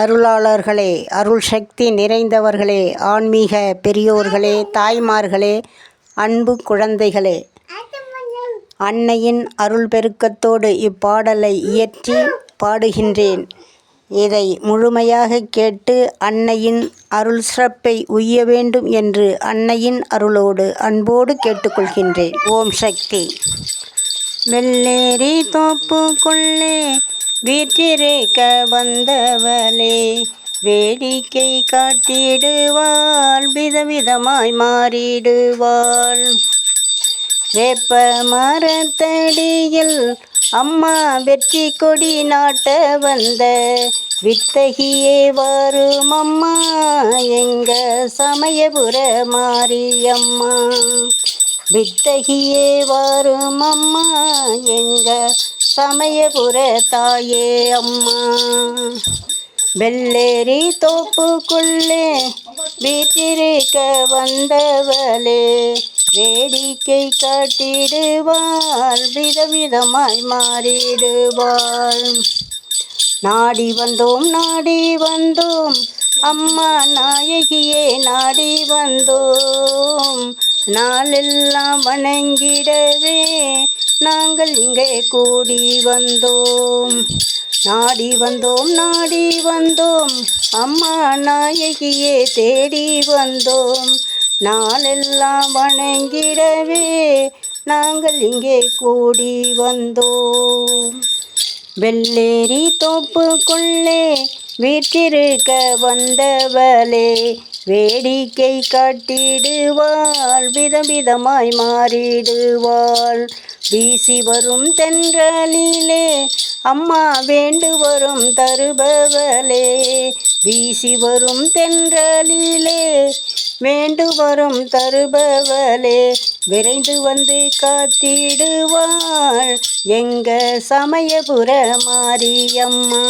அருளாளர்களே, அருள் சக்தி நிறைந்தவர்களே, ஆன்மீக பெரியோர்களே, தாய்மார்களே, அன்பு குழந்தைகளே, அன்னையின் அருள் பெருக்கத்தோடு இப்பாடலை இயற்றி பாடுகின்றேன். இதை முழுமையாக கேட்டு அன்னையின் அருள் சிறப்பை உய்ய வேண்டும் என்று அன்னையின் அருளோடு அன்போடு கேட்டுக்கொள்கின்றேன். ஓம் சக்தி. வெள்ளேரி தோப்புக்குள்ளே வீற்றிருக்க வந்தவளே, வேடிக்கை காட்டிடுவாள், விதவிதமாய் மாறிடுவாள். வேப்ப மரத்தடியில் அம்மா வெற்றி கொடி நாட்ட வந்த வித்தகியே வரும் அம்மா, எங்க சமயபுர மாரியம்மா. வித்தகியே வரும் அம்மா, எங்க சமயபுர தாயே அம்மா. வெள்ளேரி தோப்புக்குள்ளே வீற்றிருக்க வந்தவளே, வேடிக்கை காட்டிடுவாள், விதவிதமாய் மாறிடுவாள். நாடி வந்தோம் நாடி வந்தோம் அம்மா நாயகியே, நாடி வந்தோம். நாளெல்லாம் வணங்கிடவே நாங்கள் இங்கே கூடி வந்தோம். நாடி வந்தோம் நாடி வந்தோம் அம்மா நாயகியே, தேடி வந்தோம். நாளெல்லாம் வணங்கிடவே நாங்கள் இங்கே கூடி வந்தோம். வெள்ளேரி தோப்புக்குள்ளே வீற்றிருக்க வந்தவளே, வேடிக்கை காட்டிடுவாள், விதவிதமாய் மாறிடுவாள். வீசி வரும் தென்றலிலே அம்மா வேண்டு வரும் தருபவளே, வீசி வரும் தென்றலிலே வேண்டு வரும் தருபவளே, விரைந்து வந்து காத்திடுவாள், எங்க சமயபுர மாரியம்மா,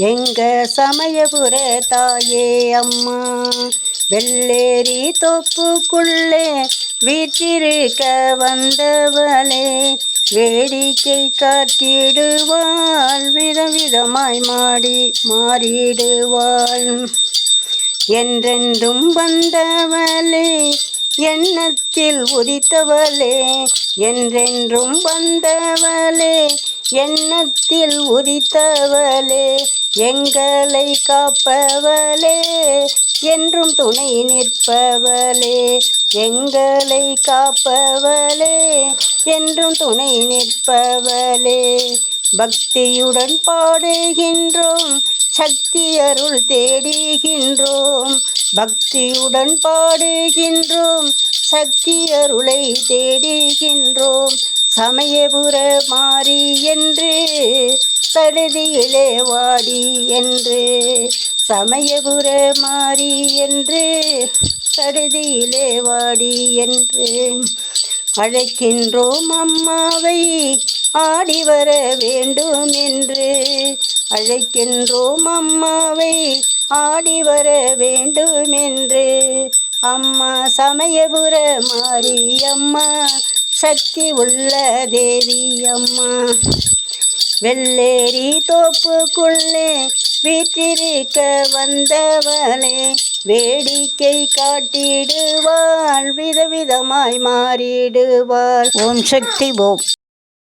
எங்க சமயபுர தாயே அம்மா. வெள்ளேரி தோப்புக்குள்ளே வீற்றிருக்க வந்தவளே, வேடிக்கை காட்டிடுவாள், விதவிதமாய் மாறிடுவாள். என்றென்றும் வந்தவளே, எண்ணத்தில் உதித்தவளே, என்றென்றும் வந்தவளே, எண்ணத்தில் உதித்தவளே, எங்களை காப்பவளே, என்றும் துணை நிற்பவளே, எங்களை காப்பவளே, என்றும் துணை நிற்பவளே. பக்தியுடன் பாடுகின்றோம், சக்தி அருள் தேடுகின்றோம். பக்தியுடன் பாடுகின்றோம், சக்தி அருளை தேடுகின்றோம். சமயபுர மாறி என்று சடுதியிலே வாடி என்று, சமயபுர மாறி என்று சடுதியிலே வாடி என்று அழைக்கின்றோம் அம்மாவை, ஆடி வர வேண்டும் என்று அழைக்கின்றோம் அம்மாவை, ஆடி வர வேண்டும் என்று. அம்மா சமயபுர மாரியம்மா, சக்தி உள்ள தேவி அம்மா. வெள்ளேரி தோப்புக்குள்ளே வீற்றிருக்க வந்தவளே, வேடிக்கை காட்டிடுவாள், விதவிதமாய் மாறிடுவாள். ஓம் சக்தி ஓம்.